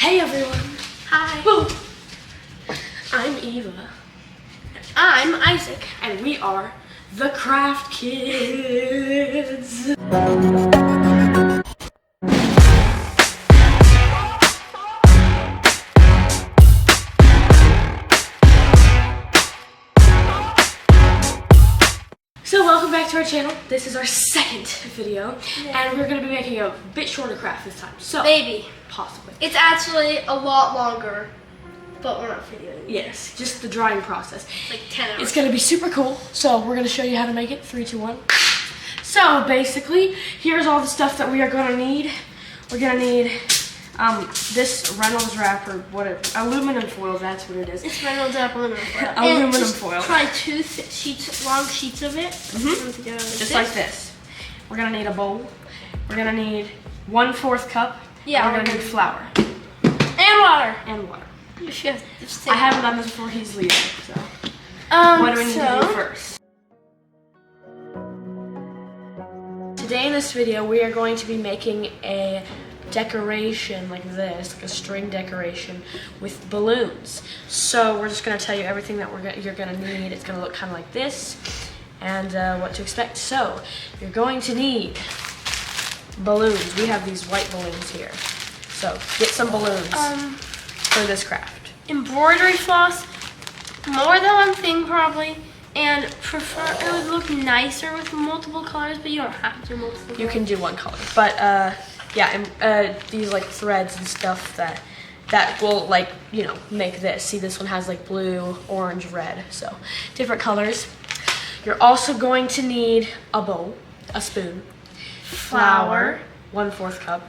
Hey everyone. Hi. Woo. I'm Eva. I'm Isaac. And we are the Craft Kids. So welcome back to our channel. This is our second video, and we're going to be making a bit shorter craft this time. So Baby. Possibly. It's actually a lot longer, but we're not videoing. Yes, just the drying process. Like 10 hours. It's going to be super cool, so we're going to show you how to make it. 3, 2, 1. So basically, here's all the stuff that we are going to need. We're going to need this Reynolds wrap, or aluminum foil, that's what it is. It's Reynolds wrap aluminum foil. Aluminum just foil. Try long sheets of it. Just like this. We're going to need a bowl. We're going to need 1/4 cup. Yeah. We're going to need flour. And water. And water. I I haven't done this before he's leaving, so. What do we need to do first? Today in this video, we are going to be making a decoration like this, like a string decoration with balloons. So we're just going to tell you everything that you're going to need. It's going to look kind of like this, and what to expect. So you're going to need balloons. We have these white balloons here. So get some balloons for this craft. Embroidery floss, more than one thing probably, and it would look nicer with multiple colors, but you don't have to do multiple colors. You can do one color, but yeah, these like threads and stuff that will, like, you know, make this. See, this one has like blue, orange, red, so different colors. You're also going to need a bowl, a spoon, flour, 1/4 cup.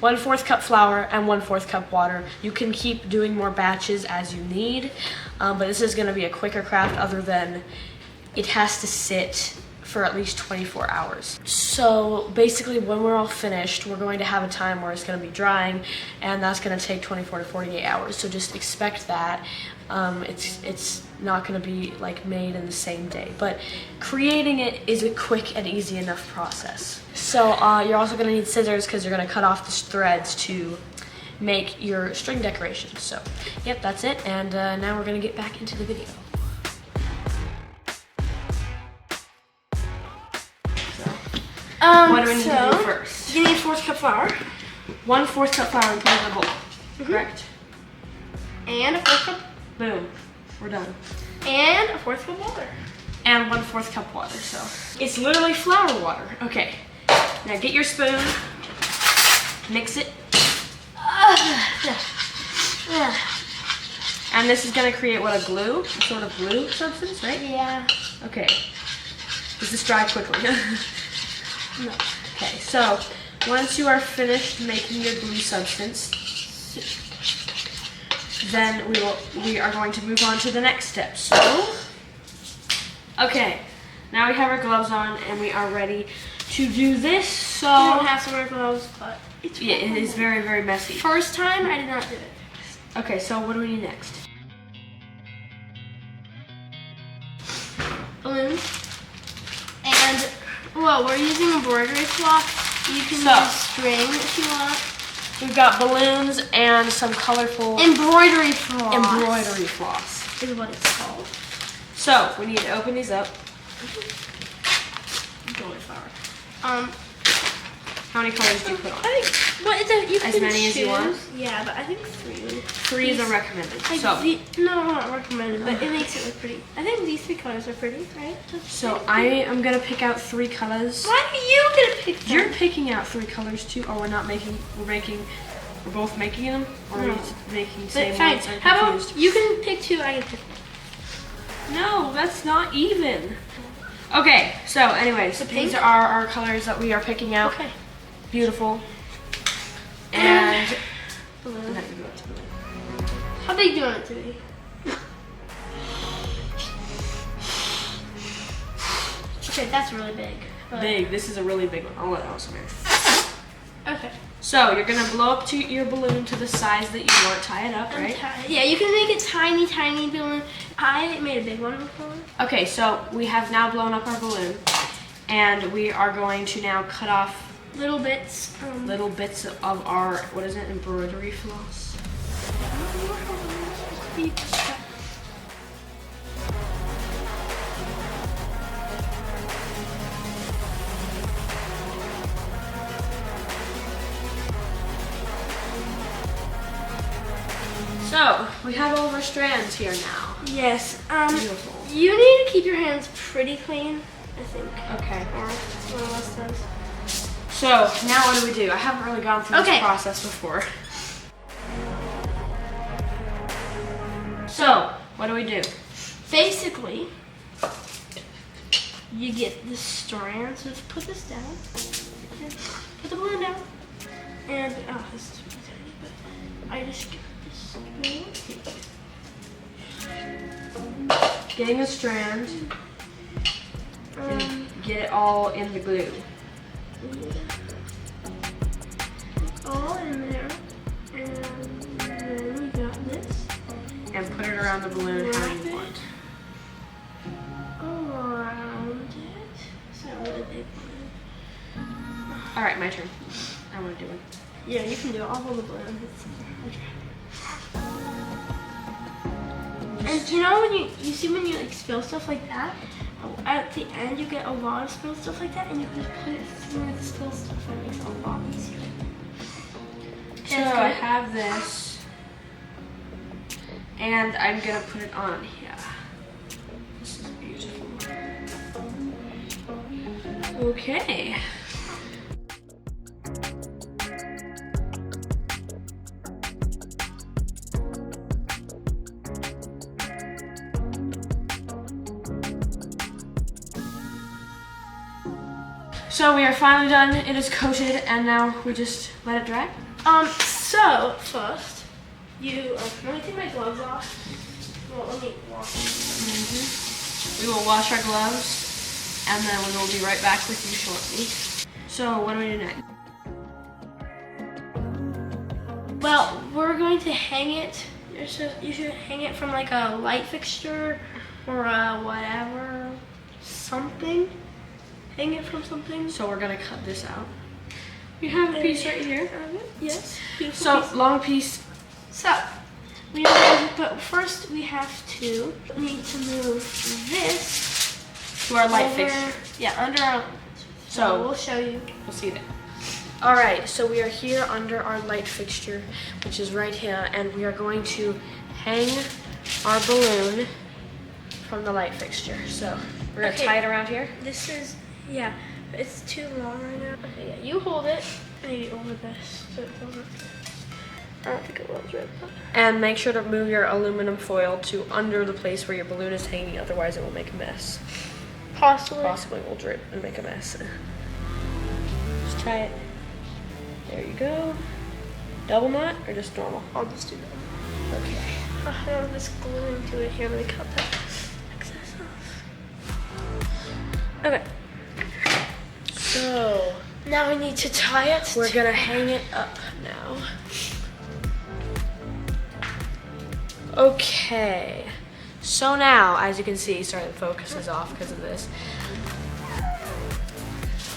1/4 cup flour and 1/4 cup water. You can keep doing more batches as you need, but this is going to be a quicker craft, other than it has to sit for at least 24 hours. So basically, when we're all finished, we're going to have a time where it's going to be drying, and that's going to take 24 to 48 hours. So just expect that. It's not going to be like made in the same day, but creating it is a quick and easy enough process. So you're also going to need scissors, because you're going to cut off the threads to make your string decoration. So yep, that's it, and now we're going to get back into the video. What do we need to do first? You need 1/4 cup flour. 1/4 cup flour and put it in a bowl. Correct? And a 1/4 cup. Boom. We're done. And a 1/4 cup water. And 1/4 cup water. So it's literally flour water. Okay. Now get your spoon. Mix it. And this is gonna create what, a sort of glue substance, right? Yeah. Okay. Does this dry quickly? No. Okay, so once you are finished making your glue substance, then we are going to move on to the next step. So, okay, now we have our gloves on and we are ready to do this. So you don't have to wear gloves, but it's yeah, it is very, very messy. First time I did not do it. Okay, so what do we need next? Balloons. And well, we're using embroidery floss. You can use string if you want. We've got balloons and some colorful embroidery floss. Embroidery floss is what it's called. So we need to open these up. Embroidery flower. How many colors do you put on? I think you can as many as you want. Yeah, but I think 3. 3 is a recommended. Like so no, not recommended, but it makes it look pretty. I think these 3 colors are pretty, right? So I am gonna pick out 3 colors. Why are you gonna pick them? You're picking out 3 colors too, or we're both making them, or are we making the same ones? How about you can pick 2, I can pick 1. No, that's not even. Okay, so anyways, these are our colors that we are picking out. Okay. Beautiful. And how big do you want it to be? Okay, that's really big. Big. This is a really big one. I'll let Allison wear. Okay. So you're gonna blow up your balloon to the size that you want. Tie it up, right? Yeah, you can make it tiny, tiny balloon. I made a big one before. Okay, so we have now blown up our balloon, and we are going to now cut off little bits. Little bits of our, what is it, embroidery floss? So, we have all of our strands here now. Yes. Beautiful. You need to keep your hands pretty clean, I think. Okay. Or one of us does. So, now what do we do? I haven't really gone through this process before. So, what do we do? Basically, you get the strand. So let's put this down. And put the balloon down. And, oh, this is pretty tiny, but I just get this balloon. Getting a strand. Get it all in the glue. All in there. And then we got this. And put it around the balloon how you want. Around it. So what did they put? All right, my turn. I want to do it. Yeah, you can do it. I'll hold the balloon. And you know when you see when you like spill stuff like that, at the end you get a lot of spilled stuff like that, and you can just put it through the spilled stuff, and it makes it a lot easier. So I have this, and I'm gonna put it on here. This is beautiful. Okay. So we are finally done. It is coated, and now we just let it dry. So first, you let me take my gloves off. Well, let me wash. We will wash our gloves, and then we will be right back with you shortly. So what do we do next? Well, we're going to hang it. You should hang it from like a light fixture or a whatever, something. Hang it from something. So we're gonna cut this out. We have a piece right here. Yes. Beautiful So piece. long piece. So we know, but first we need to move this To our light over, fixture. Yeah, under our. So we'll show you. We'll see that. All right, so we are here under our light fixture, which is right here, and we are going to hang our balloon from the light fixture. So we're gonna tie it around here. This is it's too long right now. Okay, yeah, you hold it maybe over this. So it doesn't. I don't think it will drip. And make sure to move your aluminum foil to under the place where your balloon is hanging, otherwise it will make a mess. Possibly will drip and make a mess. Just try it. There you go. Double knot or just normal? I'll just do that. Okay. I have this glue into it here. Let me cut that excess off. Okay. So Now we need to tie it. we're gonna hang it up now. Okay. So now, as you can see, sorry the focus is off because of this.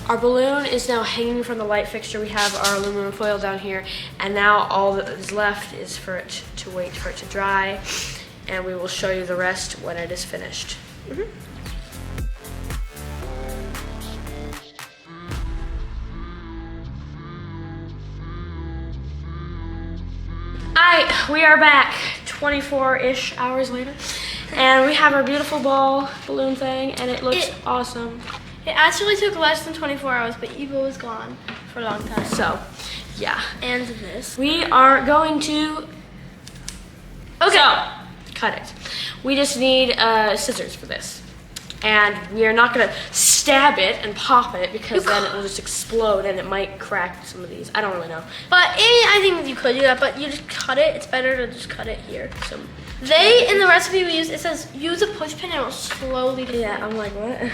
Our balloon is now hanging from the light fixture. We have our aluminum foil down here, and now all that is left is for it to wait for it to dry, and we will show you the rest when it is finished. Alright, we are back 24-ish hours later, and we have our beautiful ball balloon thing, and it looks awesome. It actually took less than 24 hours, but Eva was gone for a long time. So, yeah. And this. We are going to, cut it. We just need scissors for this. And we are not gonna stab it and pop it because then it will just explode and it might crack some of these. I don't really know. But I think you could do that, but you just cut it. It's better to just cut it here. So in the recipe we use, it says use a push pin and it will slowly deflate. Yeah, I'm like, what?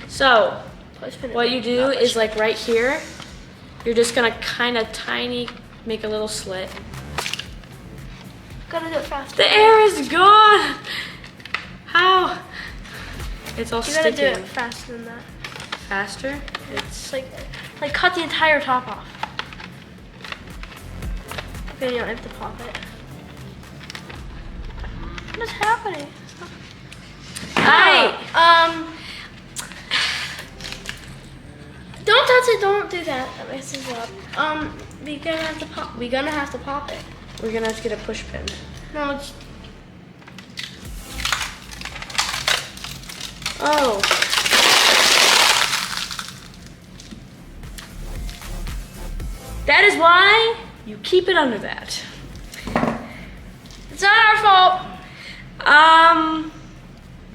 So, Push pin what you do is like right here, you're just gonna kind of make a little slit. Gotta do it fast. The air is gone! How? It's all You gotta sticking. do it faster than that. Faster? It's like Like cut the entire top off. Okay, you don't have to pop it. What is happening? Alright, don't touch it, don't do that. That messes up. We're gonna have to pop it. We're gonna have to get a push pin. No, it's Oh. That is why you keep it under that. it's not our fault.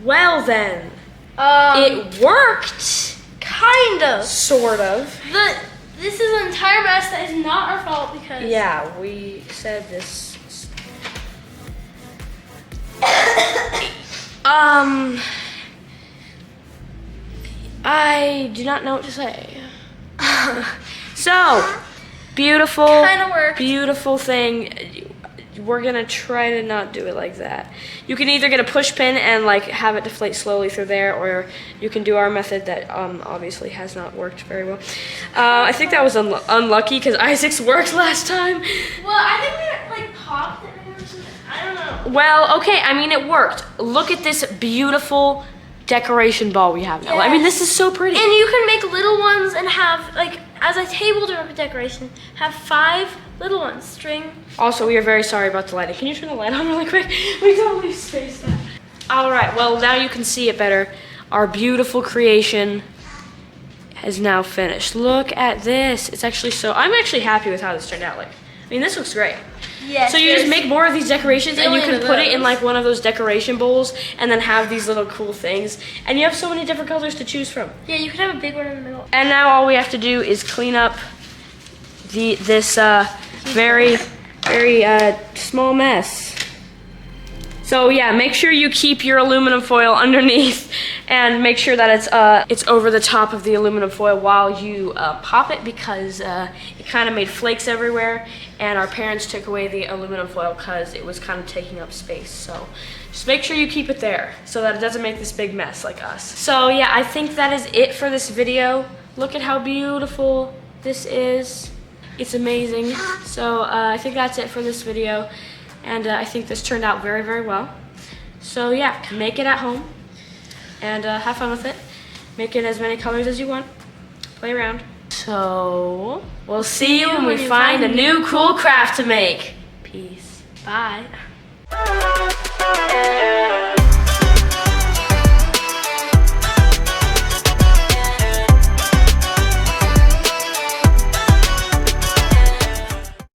Well then. It worked. Kind of. Sort of. This is an entire mess that is not our fault because Yeah, we said this. I do not know what to say. So, beautiful, Kinda worked. beautiful thing. We're gonna try to not do it like that. You can either get a push pin and like have it deflate slowly through there, or you can do our method that obviously has not worked very well. I think that was unlucky because Isaac's worked last time. Well, I think we like popped it or something. I don't know. Well, okay, I mean it worked. Look at this beautiful decoration ball we have now. I mean, this is so pretty. And you can make little ones and have like as a table decoration, have 5 little ones. String. Also, we are very sorry about the lighting. Can you turn the light on really quick? We totally spaced that. All right, well, now you can see it better. Our beautiful creation is now finished. Look at this. It's actually I'm actually happy with how this turned out. Like, I mean, this looks great. Yes. So you just make more of these decorations and you can put it in like one of those decoration bowls and then have these little cool things. And you have so many different colors to choose from. Yeah, you could have a big one in the middle. And now all we have to do is clean up this very small mess. So yeah, make sure you keep your aluminum foil underneath and make sure that it's over the top of the aluminum foil while you pop it, because it kind of made flakes everywhere and our parents took away the aluminum foil because it was kind of taking up space. So just make sure you keep it there so that it doesn't make this big mess like us. So yeah, I think that is it for this video. Look at how beautiful this is. It's amazing. So I think that's it for this video. And I think this turned out very, very well. So yeah, make it at home and have fun with it. Make it as many colors as you want. Play around. So we'll see you when we find a new cool craft to make. Peace. Bye.